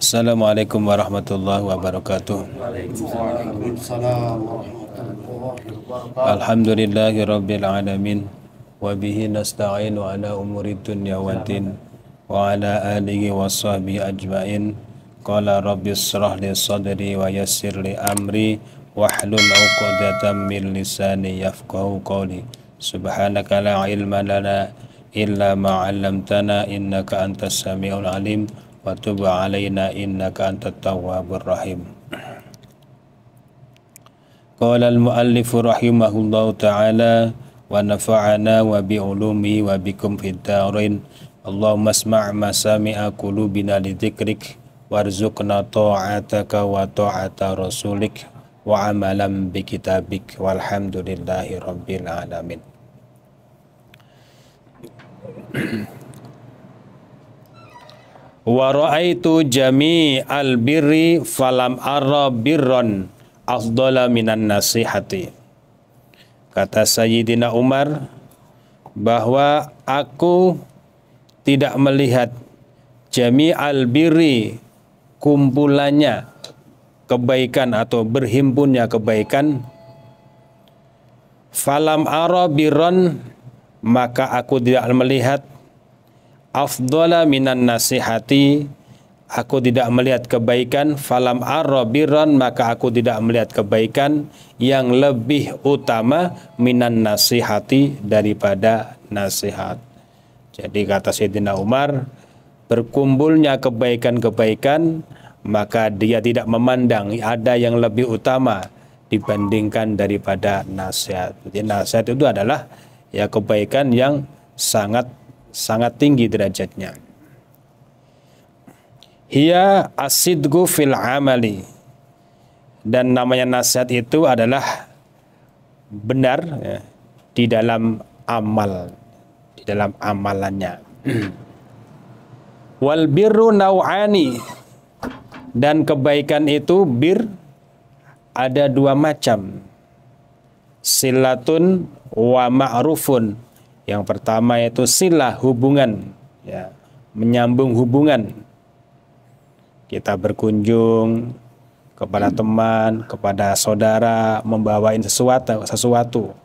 Assalamualaikum warahmatullahi wabarakatuh. Waalaikumsalam warahmatullahi wabarakatuh. Alhamdulillahi rabbil alamin wa bihi nasta'inu ala umuri dunya waddin wa ala alihi wa sahbihi ajmain. Qala rabbi israh li sadri wa yassir li amri wahlul 'uqdatam min lisani yafqahu qawli. Subhanaka la ilma lana illa ma 'allamtana innaka antas samiul alim wa tub 'alaina innaka antat tawwabur rahim. Qala al-muallif rahimahullahu ta'ala wa nafa'ana wa bi'ulumi wa bikum fid dharain. Allahumma asma' ma sami'a qulubina li dzikrik warzuqna ta'ataka wa ta'ata rasulik wa amalan bi kitabik walhamdulillahi rabbil alamin. Wa ra'aitu jami'al birri falam ara birran afdala minan nasihati. Kata Sayyidina Umar bahwa aku tidak melihat jami'al birri, kumpulannya kebaikan atau berhimpunnya kebaikan, falam ara birran, maka aku tidak melihat afdala minan nasihati, aku tidak melihat kebaikan, falam arra birran, maka aku tidak melihat kebaikan yang lebih utama minan nasihati, daripada nasihat. Jadi kata Sayyidina Umar, berkumpulnya kebaikan-kebaikan, maka dia tidak memandang ada yang lebih utama dibandingkan daripada nasihat. Jadi nasihat itu adalah ya kebaikan yang sangat tinggi derajatnya. Hiya asidgu fil amali, dan namanya nasihat itu adalah benar ya, di dalam amal, di dalam amalannya. Wal birru nau'ani, dan kebaikan itu bir ada dua macam. Silatun wa ma'rufun. Yang pertama itu silah, hubungan ya, menyambung hubungan. Kita berkunjung kepada teman, kepada saudara, membawain sesuatu,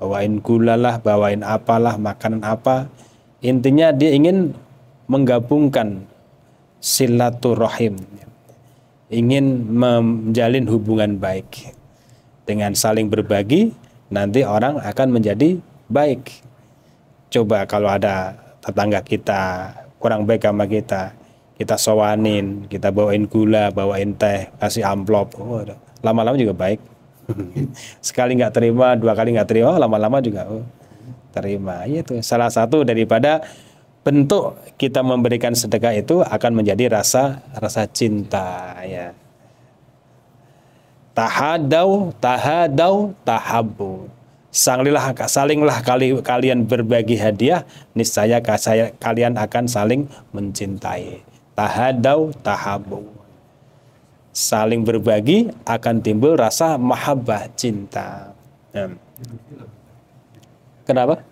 bawain gula lah, bawain apalah, makanan apa. Intinya dia ingin menggabungkan silaturahim, ingin menjalin hubungan baik. Dengan saling berbagi, nanti orang akan menjadi baik. Coba kalau ada tetangga kita kurang baik sama kita sowanin, kita bawain gula, bawain teh, kasih amplop, lama-lama juga baik. Sekali nggak terima, dua kali nggak terima, lama-lama juga terima. Itu salah satu daripada bentuk kita memberikan sedekah, itu akan menjadi rasa cinta ya. Tahadau tahabbu. Salinglah kalian berbagi hadiah, niscaya kalian akan saling mencintai. Tahadau tahabbu. Saling berbagi akan timbul rasa mahabbah, cinta. Kenapa?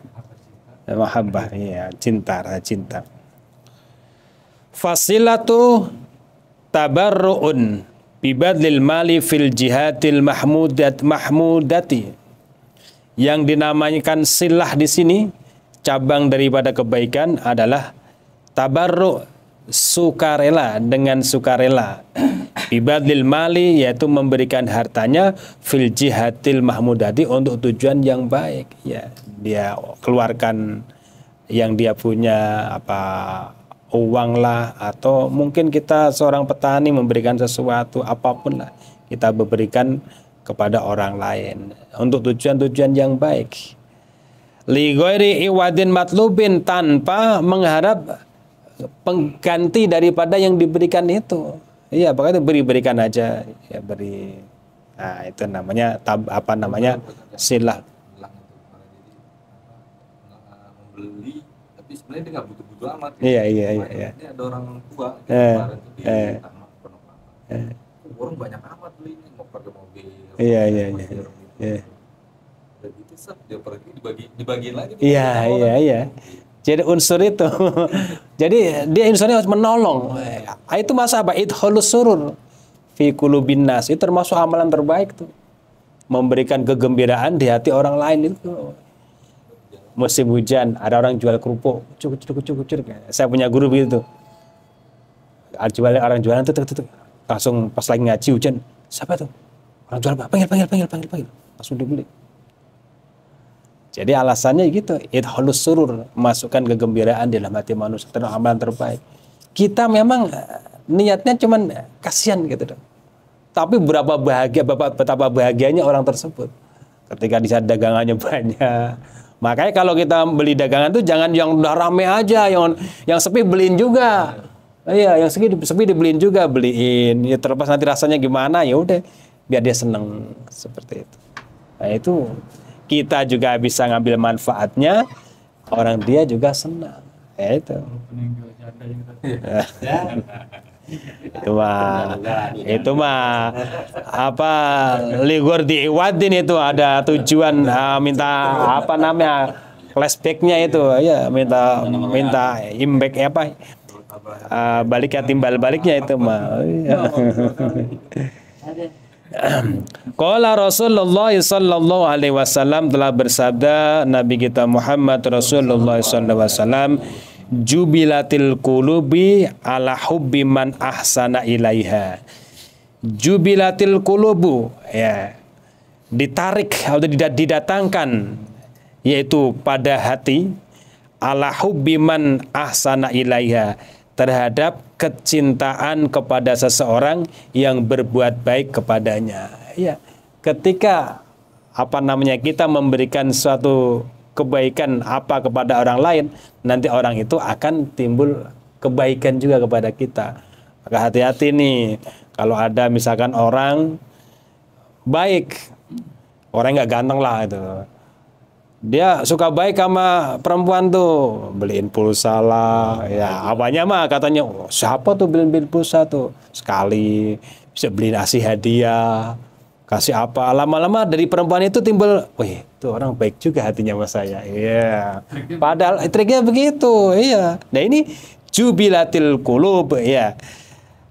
Mahabbah, ya, cinta, rasa cinta. Fasilatu tabarru'un bibadlil mali fil jihadil mahmudati. Yang dinamakan silah di sini, cabang daripada kebaikan adalah tabarru', sukarela, dengan sukarela. Bibadlil mali, yaitu memberikan hartanya, fil jihadil mahmudati, untuk tujuan yang baik ya. Dia keluarkan yang dia punya, apa, uang lah, atau mungkin kita seorang petani memberikan sesuatu, apapun lah, kita berikan kepada orang lain untuk tujuan-tujuan yang baik. Li ghairi iwadin matlubin, tanpa mengharap pengganti daripada yang diberikan itu. Iya, pokoknya berikan aja ya, beri. Nah, itu namanya silah. Membeli, tapi sebenarnya dia nggak butuh-butuh amat. Iya. Ini ada orang tua kemarin tuh di Taman Penumpang. Orang banyak amat beli ini, mau pakai mobil. Iya. Dan itu dia pergi dibagiin lagi. Iya. Jadi unsur itu. Jadi dia unsurnya harus menolong. Itu masa apa? Idkhalus surur fi qulubin nas. Itu termasuk amalan terbaik tuh. Memberikan kegembiraan di hati orang lain itu. Musim hujan, ada orang jual kerupuk, cukur. Saya punya guru begitu. Orang jualan tuh, langsung pas lagi ngaji hujan, siapa tuh? Orang jual apa? Panggil. Langsung dibeli. Jadi alasannya gitu, idkhalus surur, masukkan kegembiraan di dalam hati manusia, itu amalan terbaik. Kita memang niatnya cuman kasihan gitu dong. Tapi betapa bahagianya orang tersebut ketika di saat dagangannya banyak. Makanya kalau kita beli dagangan tuh jangan yang udah rame aja, yang sepi beliin juga. Iya, yang sepi dibeliin juga, beliin. Ya terlepas nanti rasanya gimana, ya udah biar dia seneng seperti itu. Nah, itu kita juga bisa ngambil manfaatnya, orang dia juga senang. Ya itu. itu mah apa ligor diiwadin itu ada tujuan minta apa namanya flashbacknya itu ya minta impact apa baliknya timbal baliknya itu mah. Qala Rasulullah sallallahu alaihi wasallam telah bersabda Nabi kita Muhammad Rasulullah sallallahu alaihi wasallam, jubilatil qulubi ala hubbi man ahsana ilaiha. Jubilatil qulubu ya ditarik atau didatangkan yaitu pada hati ala hubbi man ahsana ilaiha, terhadap kecintaan kepada seseorang yang berbuat baik kepadanya. Ya, ketika kita memberikan suatu kebaikan kepada orang lain, nanti orang itu akan timbul kebaikan juga kepada kita. Maka hati-hati nih, kalau ada misalkan orang baik, orang nggak ganteng lah itu, dia suka baik sama perempuan tuh, beliin pulsa lah, ya apanya mah katanya, siapa tuh beliin pulsa tuh, sekali bisa beliin kasih hadiah, kasih apa, lama-lama dari perempuan itu timbul, wih, tuh orang baik juga hatinya sama saya, iya. Padahal triknya begitu, iya. Nah ini jubilatil qulub, ya,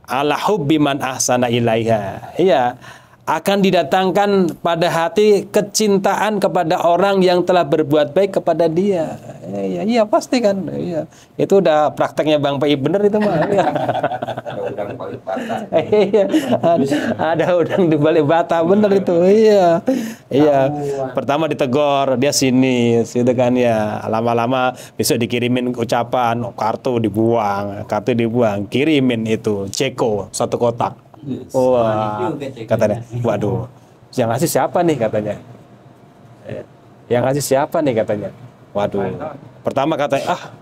ala hubbi man ahsana ilaiha, iya. Akan didatangkan pada hati kecintaan kepada orang yang telah berbuat baik kepada dia. Iya pasti kan. Iya. Itu udah prakteknya Bang Pai bener itu mah. Iya. Ada udang balik bata. Iya. Ada udang di balik bata bener itu. Iya. Iya. Pertama ditegor, dia sinis gitu kan ya. Lama-lama besok dikirimin ucapan, kartu dibuang, kirimin itu ceko 1 kotak. Wah, katanya, waduh, yang ngasih siapa nih katanya? Yang ngasih siapa nih katanya? Waduh, pertama katanya,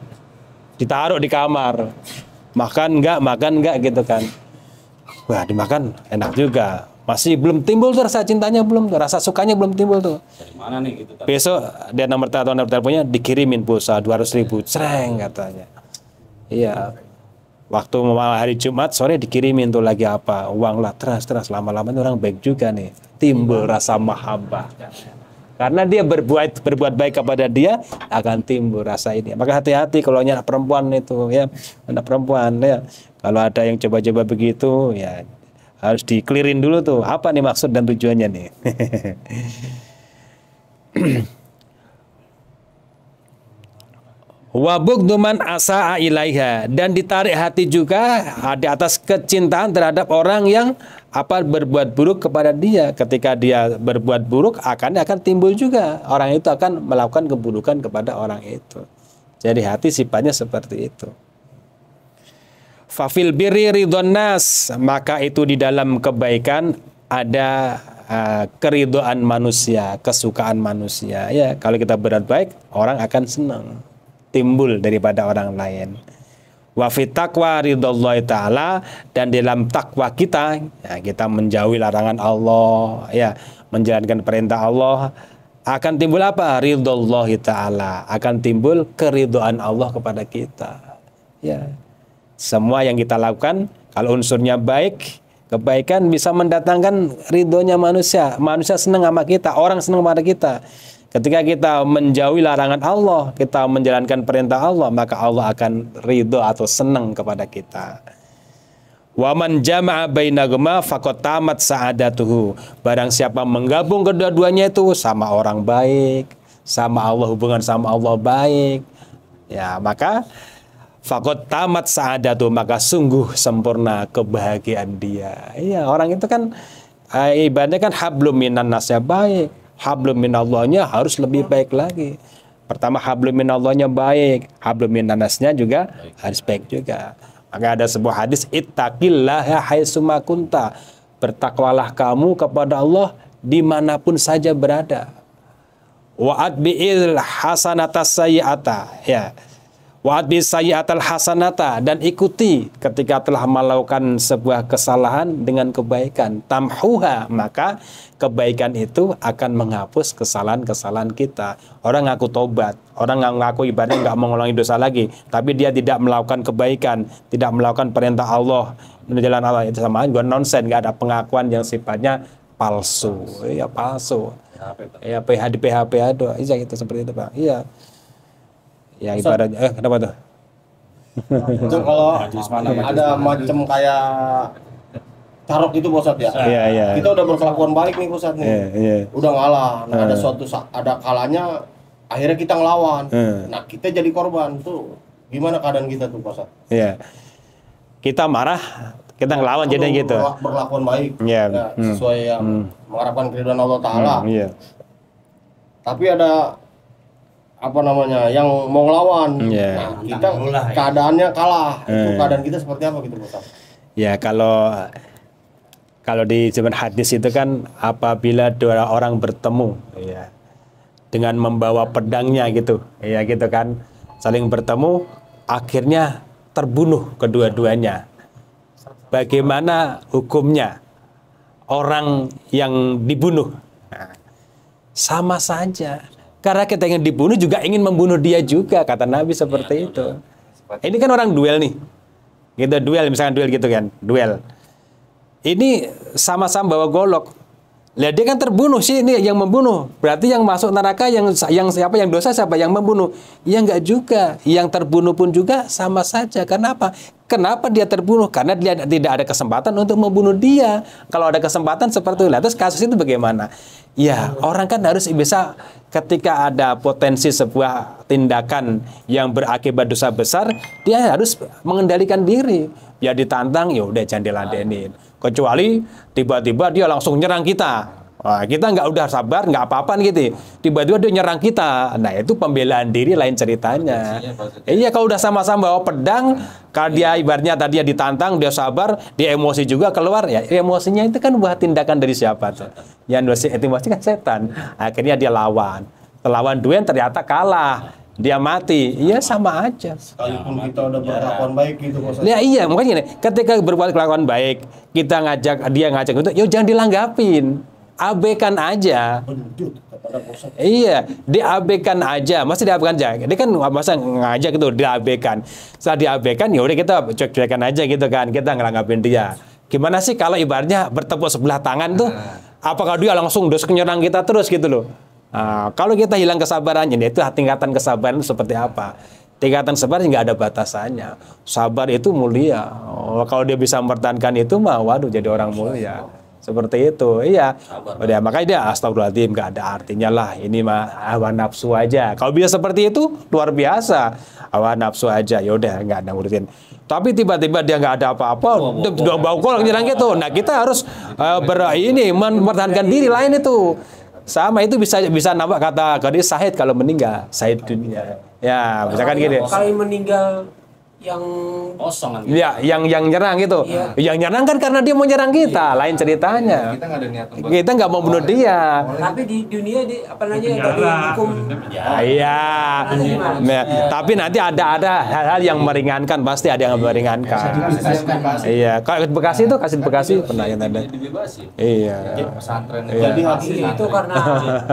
ditaruh di kamar, makan enggak gitu kan? Wah, dimakan enak juga, masih belum timbul tuh rasa cintanya rasa sukanya belum timbul tuh. Dari mana nih gitu? Besok dia nomor teleponnya dikirimin pulsa 200.000, cereng katanya. Iya. Waktu hari Jumat sore dikirimin tuh lagi apa uang lah, terus lama-lama orang baik juga nih, timbul rasa mahabbah karena dia berbuat baik kepada dia, akan timbul rasa ini. Maka hati-hati kalau anak perempuan itu ya, anak perempuan ya, kalau ada yang coba-coba begitu ya harus dikelirin dulu tuh apa nih maksud dan tujuannya nih. Wabuk duman asa'a ilaiha, dan ditarik hati juga di atas kecintaan terhadap orang yang berbuat buruk kepada dia. Ketika dia berbuat buruk akan timbul juga, orang itu akan melakukan keburukan kepada orang itu. Jadi hati sifatnya seperti itu. Fafil birri ridwan nas, maka itu di dalam kebaikan ada keridhaan manusia, kesukaan manusia. Ya, kalau kita berbuat baik, orang akan senang, timbul daripada orang lain. Wa fit taqwa ridallahi taala, dan dalam takwa kita ya, kita menjauhi larangan Allah ya, menjalankan perintah Allah, akan timbul apa? Ridallahi taala, akan timbul keridhaan Allah kepada kita. Ya. Semua yang kita lakukan kalau unsurnya baik, kebaikan bisa mendatangkan ridhonya manusia. Manusia senang sama kita, orang senang pada kita. Ketika kita menjauhi larangan Allah, kita menjalankan perintah Allah, maka Allah akan ridho atau senang kepada kita. Wa man jama'a bainahuma faqad tamat sa'adatuhu. Barang siapa menggabung kedua-duanya itu sama orang baik, sama Allah, hubungan sama Allah baik, ya maka faqad tamat sa'adatuhu, maka sungguh sempurna kebahagiaan dia. Iya, orang itu kan ibaratnya kan hablum minan nasnya baik, hablum minallahnya harus lebih baik lagi. Pertama hablum minallahnya baik, hablum minan nasnya juga harus baik juga. Maka ada sebuah hadis, ittaqillaha haitsuma kunta, bertakwalah kamu kepada Allah dimanapun saja berada. Wa atbi'il hasanatas sayyi'ata, ya. Wa atbi'is sayyi'atal hasanata, dan ikuti ketika telah melakukan sebuah kesalahan dengan kebaikan. Tamhuha, maka kebaikan itu akan menghapus kesalahan-kesalahan kita. Orang ngaku tobat, orang ngaku ibadah nggak mengulangi dosa lagi, tapi dia tidak melakukan kebaikan, tidak melakukan perintah Allah, menjalan Allah, itu sama aja nonsen, nggak ada pengakuan yang sifatnya palsu. Ya palsu. Ya PHP doa, iya gitu seperti itu Pak. Iya. Ya ibaratnya, kenapa tuh? Itu kalau ada macam kayak carok itu Bosat ya. Iya. Kita udah berkelakuan baik nih Bosat nih. Iya. Udah ngalah. Nah, ada kalanya akhirnya kita ngelawan. Nah, kita jadi korban tuh. Gimana keadaan kita tuh Bosat? Iya. Kita marah, kita ngelawan jadinya gitu. Berkelakuan baik. Iya. Ya, sesuai yang mengharapkan keridhaan Allah Taala. Iya. Tapi ada apa namanya yang mau ngelawan. Nah, kita keadaannya kalah. Itu keadaan kita seperti apa gitu Bosat? Ya kalau di zaman hadis itu kan apabila dua orang bertemu, ya, dengan membawa pedangnya gitu, ya gitu kan, saling bertemu, akhirnya terbunuh kedua-duanya. Bagaimana hukumnya orang yang dibunuh? Nah, sama saja. Karena kita ingin dibunuh juga ingin membunuh dia juga, kata Nabi seperti itu. Ini kan orang duel nih. Gitu duel, misalkan duel gitu kan, duel. Ini sama-sama bawa golok. Lihat dia kan terbunuh sih, ini yang membunuh. Berarti yang masuk neraka yang siapa, yang dosa siapa, yang membunuh? Ya enggak juga. Yang terbunuh pun juga sama saja. Kenapa? Kenapa dia terbunuh? Karena dia tidak ada kesempatan untuk membunuh dia. Kalau ada kesempatan seperti itu. Terus kasus itu bagaimana? Ya, orang kan harus bisa ketika ada potensi sebuah tindakan yang berakibat dosa besar, dia harus mengendalikan diri. Ya ditantang, ya udah jangan diladenin. Kecuali tiba-tiba dia langsung nyerang kita. Wah, kita nggak udah sabar, nggak apa-apa gitu. Tiba-tiba dia nyerang kita. Nah, itu pembelaan diri lain ceritanya. Iya, kalau udah sama-sama bawa pedang, kalau dia ibaratnya tadi dia ditantang, dia sabar, dia emosi juga keluar, ya emosinya itu kan buah tindakan dari siapa tuh? Yang emosi kan setan. Akhirnya dia lawan. Lawan duel ternyata kalah. Dia mati, iya sama aja. Sekalipun kita udah berkelakuan baik gitu Bos. Ya iya, makanya ketika berbuat kelakuan baik, kita dia ngajak itu, yuk jangan dilanggapin. Abaikan aja. Iya, diabaikan aja. Masa diabaikan aja? Dia kan masa ngajak itu diabaikan. Setelah diabaikan, ya udah kita cuek-cuekan aja gitu kan. Kita ngelanggapin dia. Gimana sih kalau ibaratnya bertepuk sebelah tangan tuh? Apakah dia langsung nyerang kita terus gitu loh? Nah, kalau kita hilang kesabarannya, itu tingkatan kesabaran itu seperti apa? Tingkatan sabar nggak ada batasannya. Sabar itu mulia. Kalau dia bisa mempertahankan itu mah, waduh jadi orang mulia. Seperti itu, iya. Udah, makanya dia astagfirullahaladzim, nggak ada artinya lah. Ini mah hawa nafsu aja. Kalau bisa seperti itu, luar biasa. Hawa nafsu aja, ya udah nggak ada ngurusin. Tapi tiba-tiba dia nggak ada apa-apa, udah bau kolak nyerang gitu. Nah kita harus mempertahankan diri lain itu. Sama itu bisa nampak kata Syahid kalau meninggal, Syahid dunia. Ya, misalkan gini. Kalau meninggal yang kosong kan? Ya, yang nyerang gitu. Iya. Yang nyerang kan karena dia mau nyerang kita, lain ceritanya. Kita nggak ada niatan. Kita nggak mau bunuh dia. tapi di dunia dari hukum Iya. Nah, tapi nanti ada hal-hal yang meringankan, pasti ada yang meringankan. Iya. Kalau Bekasi itu kasih Bekasi pernah yang ada. Dibebasin. Iya. Pesantren. Jadi hati itu karena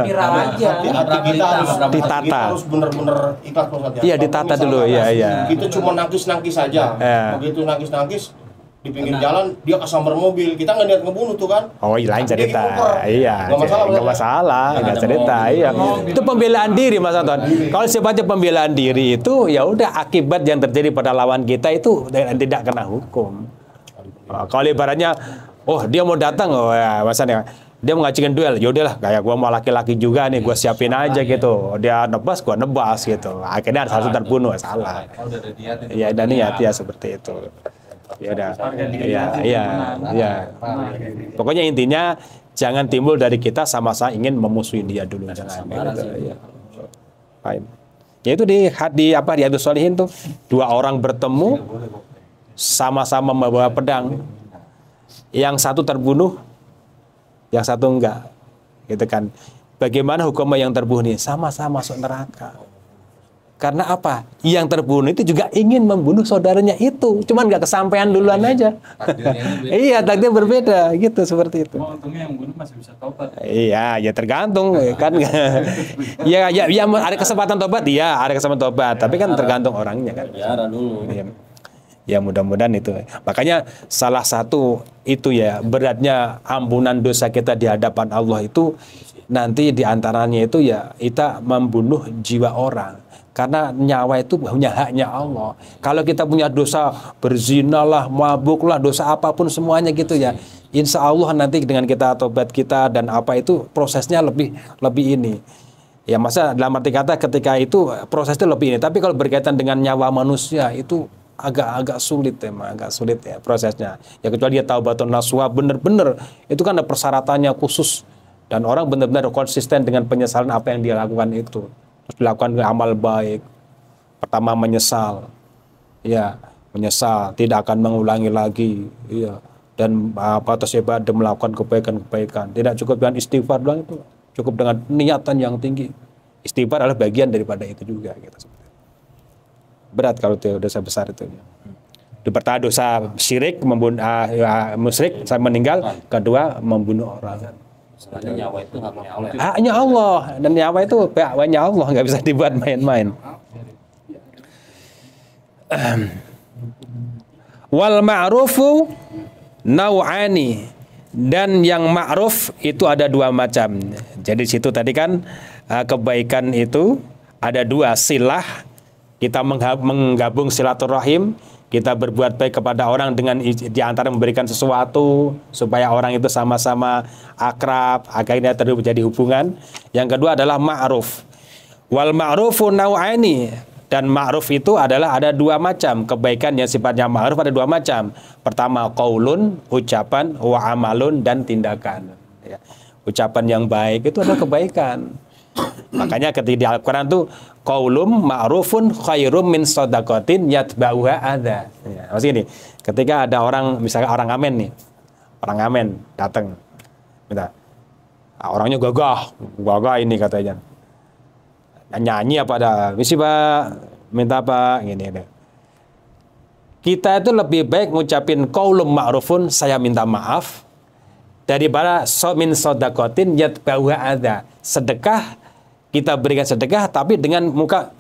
viral aja. hati kita harus ditata. Kita harus bener-bener ikhlas Bos. Iya, ditata dulu. Iya. Kita cuma nangkis saja. Iya. Begitu nangkis di pinggir jalan dia kesambar mobil, kita nggak niat ngebunuh tuh kan. Oh iya, lain cerita. Iya, nggak masalah, nggak cerita. Iya, itu pembelaan diri Mas Anton. Kalau sifatnya pembelaan diri itu ya udah akibat yang terjadi pada lawan kita itu tidak kena hukum. Kalau ibaratnya, oh dia mau datang, oh ya maksudnya dia mau ngajuin duel, yaudahlah kayak gua mau laki-laki juga nih, gua siapin aja gitu. Dia nebas, gua nebas gitu. Akhirnya ada satu terbunuh, salah. Iya, dan niat ya seperti itu. Ya udah, iya. Pokoknya intinya jangan timbul dari kita sama-sama ingin memusuhi dia dulu, jangan. Ya. Fine. Ya itu di Hadis Shalihin tuh, dua orang bertemu sama-sama membawa pedang, yang satu terbunuh, yang satu enggak, gitu kan? Bagaimana hukumnya yang terbunuh ini? Sama-sama masuk neraka. Karena apa? Yang terbunuh itu juga ingin membunuh saudaranya itu, cuman nggak kesampaian duluan aja. Iya, takdir berbeda, gitu seperti itu. Untungnya yang bunuh masih bisa tobat. Iya, ya tergantung kan. Ya, ada kesempatan tobat, iya, ada kesempatan tobat. Tapi kan tergantung orangnya kan. Biara dulu. Ya mudah-mudahan itu. Makanya salah satu itu ya beratnya ampunan dosa kita di hadapan Allah itu nanti diantaranya itu ya kita membunuh jiwa orang. Karena nyawa itu punya haknya Allah. Kalau kita punya dosa berzinalah, mabuklah, dosa apapun semuanya gitu ya. Insya Allah nanti dengan kita tobat kita dan apa itu prosesnya lebih ini. Ya masa dalam arti kata ketika itu prosesnya lebih ini. Tapi kalau berkaitan dengan nyawa manusia itu agak sulit emang, agak sulit ya prosesnya. Ya kecuali dia taubatun nasuha bener-bener itu kan ada persyaratannya khusus dan orang benar-benar konsisten dengan penyesalan apa yang dia lakukan itu. Terus dilakukan amal baik. Pertama menyesal. Ya, menyesal, tidak akan mengulangi lagi. Iya. Dan atas hebat dia melakukan kebaikan-kebaikan. Tidak cukup dengan istighfar doang itu. Cukup dengan niatan yang tinggi. Istighfar adalah bagian daripada itu juga gitu. Berat kalau itu dosa besar itu. Pertama dosa syirik, membunuh musyrik sampai meninggal. Kedua membunuh orang. Sebenarnya nyawa itu haknya Allah dan nyawa itu haknya Allah, nggak bisa dibuat main-main. Wal ma'rufu nau'ani, dan yang ma'ruf itu ada dua macam. Jadi situ tadi kan kebaikan itu ada dua, silah, kita menggabung silaturahim, kita berbuat baik kepada orang dengan diantara memberikan sesuatu supaya orang itu sama-sama akrab, akhirnya terjadi hubungan. Yang kedua adalah ma'ruf. Wal ma'rufu nau'ani, dan ma'ruf itu adalah ada dua macam. Kebaikan yang sifatnya ma'ruf ada dua macam. Pertama qaulun, ucapan, wa amalun, dan tindakan. Ya. Ucapan yang baik itu adalah kebaikan. Makanya ketika di Al-Quran tuh qaulum ma'rufun khairum min shadaqatin yatba'uha adza. Ya, maksudnya ini, ketika ada orang, misalnya orang ngamen nih. Orang ngamen datang. Minta. Orangnya gagah ini katanya. Nyanyi apa ada? Misi Pak, minta apa? Gini deh. Kita itu lebih baik ngucapin qaulum ma'rufun, saya minta maaf, daripada min shadaqatin yatba'uha adza. Sedekah, kita berikan sedekah tapi dengan muka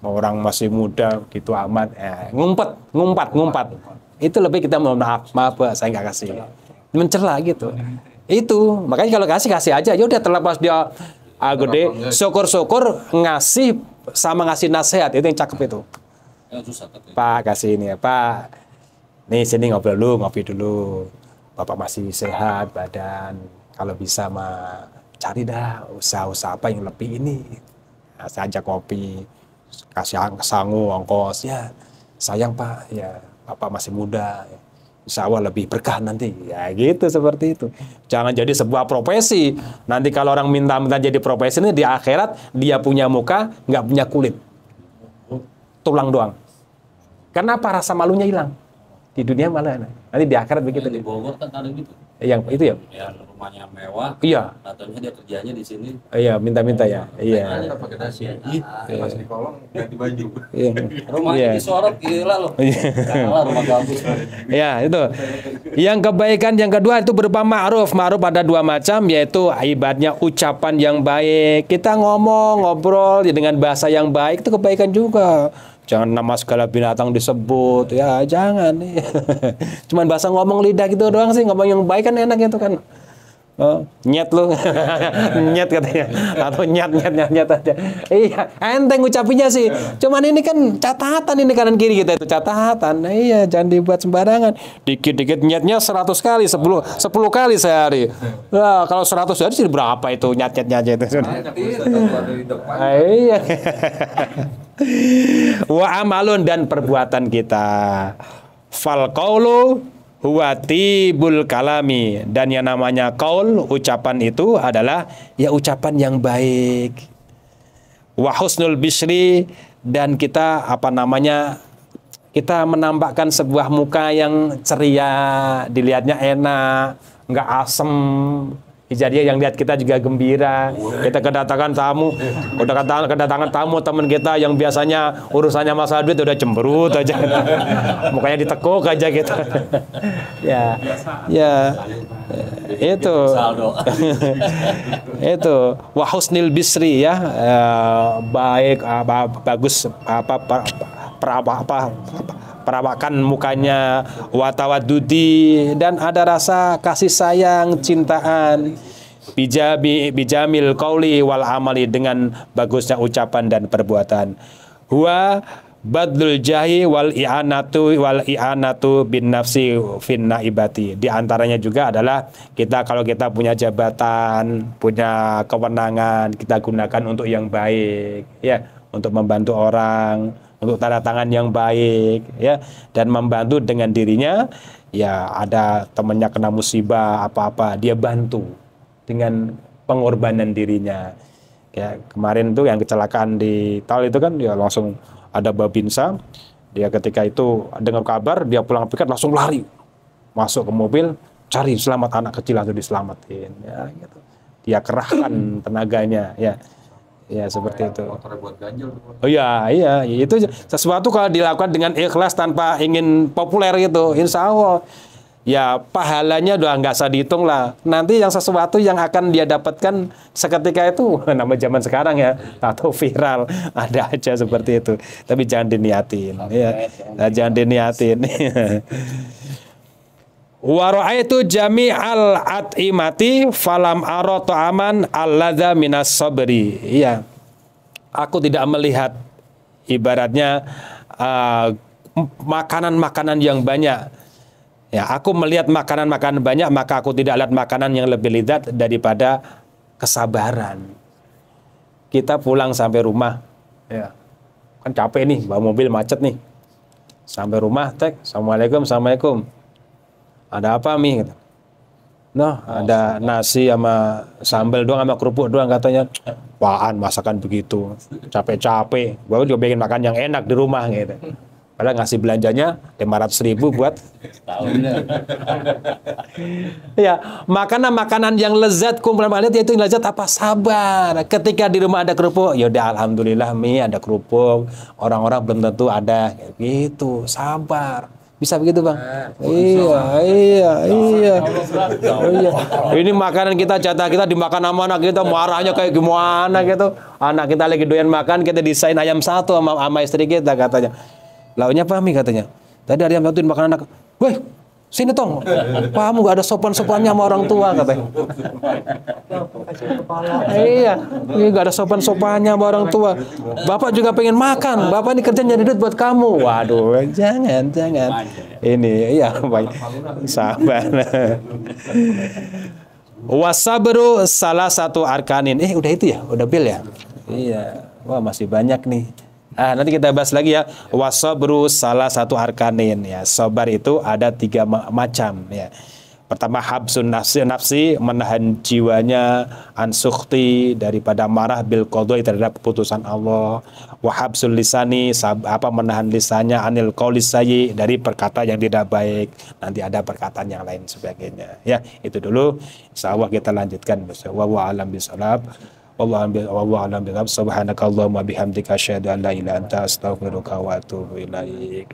orang masih muda gitu amat, ngumpat. Itu lebih kita maaf Pak, saya nggak kasih, mencela gitu. Itu makanya kalau kasih aja, ya udah, terlepas dia gede, syukur ngasih sama ngasih nasihat, itu yang cakep itu. Pak kasih ini ya Pak, nih sini ngopi dulu, Bapak masih sehat badan, kalau bisa mah cari dah usaha apa yang lebih ini. Nah, saya ajak kopi, kasih sangu, ongkos, ya sayang Pak, ya Bapak masih muda, insya Allah lebih berkah nanti. Ya gitu, seperti itu. Jangan jadi sebuah profesi. Nanti kalau orang minta jadi profesi ini di akhirat, dia punya muka, nggak punya kulit. Tulang doang. Karena apa? Rasa malunya hilang. Di dunia malah. Nanti di akhirat begitu. Di Bogor kan ada gitu. Yang itu ya? Ya, rumahnya mewah. Iya. Katanya dia kerjanya di sini. Iya, minta-minta ya. Iya. Pakai dasi. Pas di kolong ganti baju. Iya. Rumahnya disorot gila loh. Kalah rumah gabus. Ya, itu. Yang kebaikan yang kedua itu berupa ma'ruf. Ma'ruf ada dua macam, yaitu ibaratnya ucapan yang baik. Kita ngomong, ngobrol dengan bahasa yang baik, itu kebaikan juga. Jangan nama segala binatang disebut, ya jangan. Cuman bahasa ngomong lidah gitu doang sih, ngomong yang baik kan enak gitu kan. Nyet lu, nyet katanya, atau nyat aja. Iya, enteng ucapinya sih. Cuman ini kan catatan, ini kanan kiri kita itu catatan. Nah, iya, jangan dibuat sembarangan. Dikit-dikit nyetnya 100 kali, 10 kali sehari. Nah, kalau 100 hari sih berapa itu nyet-nyetnya aja itu. Iya. Wa amalun, dan perbuatan kita. Fal qaulu huwa tibul kalami, dan yang namanya qaul, ucapan itu adalah ya ucapan yang baik. Wa husnul bisri, dan kita kita menampakkan sebuah muka yang ceria, dilihatnya enak, nggak asem. Jadi yang lihat kita juga gembira. Kita kedatangan tamu, kedatangan tamu teman kita yang biasanya urusannya masalah duit udah cemberut aja, mukanya ditekuk aja gitu. Ya, itu, itu wa husnil bisri ya, baik, bagus perawakan mukanya, watawadudi, dan ada rasa kasih sayang, cintaan, bijamil qauli wal amali, dengan bagusnya ucapan dan perbuatan. Huwa badlul jahi wal i'anatu bin nafsi fin naibati. Di antaranya juga adalah kalau kita punya jabatan, punya kewenangan, kita gunakan untuk yang baik, ya, untuk membantu orang, untuk tanda tangan yang baik, ya, dan membantu dengan dirinya. Ya, ada temannya kena musibah apa-apa, dia bantu dengan pengorbanan dirinya. Ya, kemarin tuh yang kecelakaan di Tal itu kan, dia langsung ada babinsa, dia ketika itu dengar kabar, dia pulang piket langsung lari masuk ke mobil, cari selamat anak kecil, langsung diselamatin, ya, gitu. Dia kerahkan tenaganya, ya. Ya, seperti itu. Oh iya, itu sesuatu kalau dilakukan dengan ikhlas tanpa ingin populer gitu, insya Allah ya pahalanya udah nggak usah dihitung lah. Nanti yang sesuatu yang akan dia dapatkan seketika itu, nama zaman sekarang ya, atau viral, ada aja seperti itu. Tapi jangan diniatin, ya, jangan diniatin. Wa ra'aitu jami'al at'imati falam ara ta'aman alladza minas sabri. Iya. Aku tidak melihat ibaratnya makanan-makanan yang banyak. Ya, aku melihat makanan-makanan banyak, maka aku tidak lihat makanan yang lebih lezat daripada kesabaran. Kita pulang sampai rumah, ya. Kan capek nih, bawa mobil macet nih. Sampai rumah, Assalamualaikum. Ada apa, Mi? Nah, ada nasi sama sambal doang, sama kerupuk doang, katanya. Apaan masakan begitu? Capek-capek. Baru juga pengen makan yang enak di rumah gitu. Padahal ngasih belanjanya 500.000 buat ya, makanan yang lezat, kumpulan makanan yaitu yang lezat apa? Sabar. Ketika di rumah ada kerupuk, ya udah alhamdulillah, Mi, ada kerupuk. Orang-orang belum tentu ada, gitu. Sabar. Bisa begitu, Bang? Iya. Ini makanan kita, jatah kita dimakan sama anak kita, marahnya kayak gimana gitu. Anak kita lagi doyan makan, kita desain ayam satu sama istri kita, katanya. Launya apa, Mi, katanya? Tadi ada ayam satu dimakan anak. Weh, sini tong. Kamu gak ada sopan-sopannya sama orang tua, katanya. Iya, ini gak ada sopan-sopannya sama orang tua. Bapak juga pengen makan. Bapak ini kerja nyari duit buat kamu. Waduh, jangan. Ini, iya, baik. Sabar. Wasabru salah satu arkanin. Udah itu ya? Udah bil ya? Iya. Wah, masih banyak nih. Nanti kita bahas lagi ya. Wasabru salah satu arkanin, ya. Sabar itu ada 3 macam, ya. Pertama, habsun nafsi, menahan jiwanya, ansukti, daripada marah, bil qadai, terhadap keputusan Allah. Wa habsul lisani, menahan lisannya, anil qaulis sayyi, dari perkataan yang tidak baik. Nanti ada perkataan yang lain sebagainya, ya. Itu dulu, insyaallah kita lanjutkan. Wallahu a'lam bishawab. Wallahu a'lam bishawab. Subhanakallahumma bihamdika asyhadu an la ilaha illa anta astaghfiruka wa atubu ilaik.